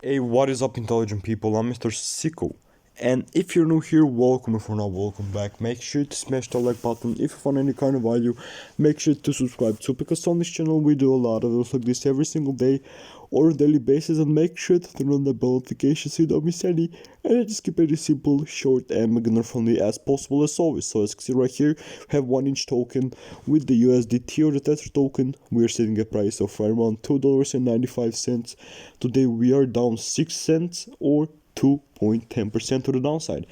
Hey, what is up, intelligent people? I'm Mr. Sicko. And if you're new here, welcome. If you're not, welcome back. Make sure to smash the like button. If you found any kind of value, make sure to subscribe too, because on this channel we do a lot of videos like this every single day or daily basis. And make sure to turn on the bell notification so you don't miss any. And I just keep it as simple, short, and beginner friendly as possible as always. So as you can see right here, we have 1 inch token with the USDT or the Tether token. We are setting a price of right around $2.95. Today we are down 6 cents or 2.10% to the downside.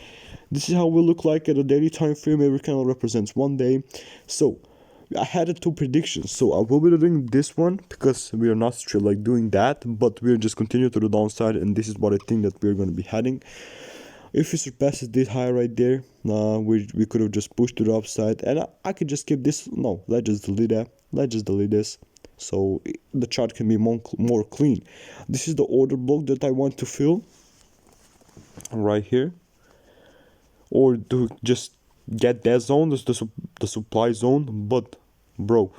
This is how we look like at a daily time frame. Every candle represents 1 day. So I had two predictions, so I will be doing this one because we are not still like doing that, but we'll just continue to the downside, and this is what I think that we're going to be heading. If we surpass this high right there, we could have just pushed to the upside, and I could just keep this. No, let's just delete that. Let's just delete this, so the chart can be more clean. This is the order block that I want to fill right here, or to just get that zone, the supply zone. But bro,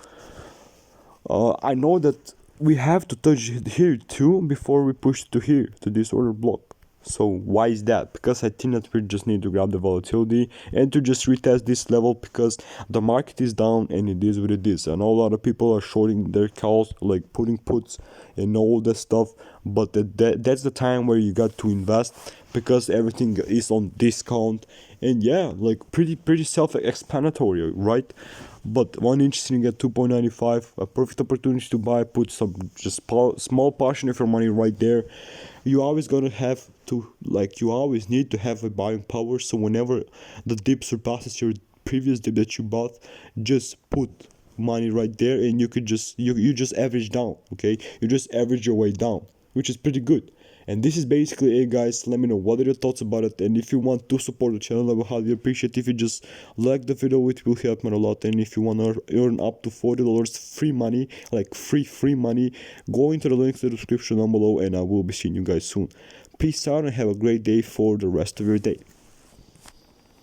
I know that we have to touch it here too before we push to here, to this order block. So why is that? Because I think that we just need to grab the volatility and to just retest this level, because the market is down and it is what it is. I know a lot of people are shorting their calls, like putting puts and all that stuff, but that's the time where you got to invest, because everything is on discount. And yeah, like pretty self-explanatory, right? But 1 inch sitting at 2.95, a perfect opportunity to buy. Put some just small portion of your money right there. You always gonna have to, like, you always need to have a buying power. So whenever the dip surpasses your previous dip that you bought, just put money right there, and you could just you just average down. Okay, you just average your way down, which is pretty good. And this is basically it, guys. Let me know what are your thoughts about it, and if you want to support the channel, I will highly appreciate if you just like the video. It will help me a lot. And if you want to earn up to $40 free money, like free money, go into the links in the description down below, and I will be seeing you guys soon. Peace out and have a great day for the rest of your day.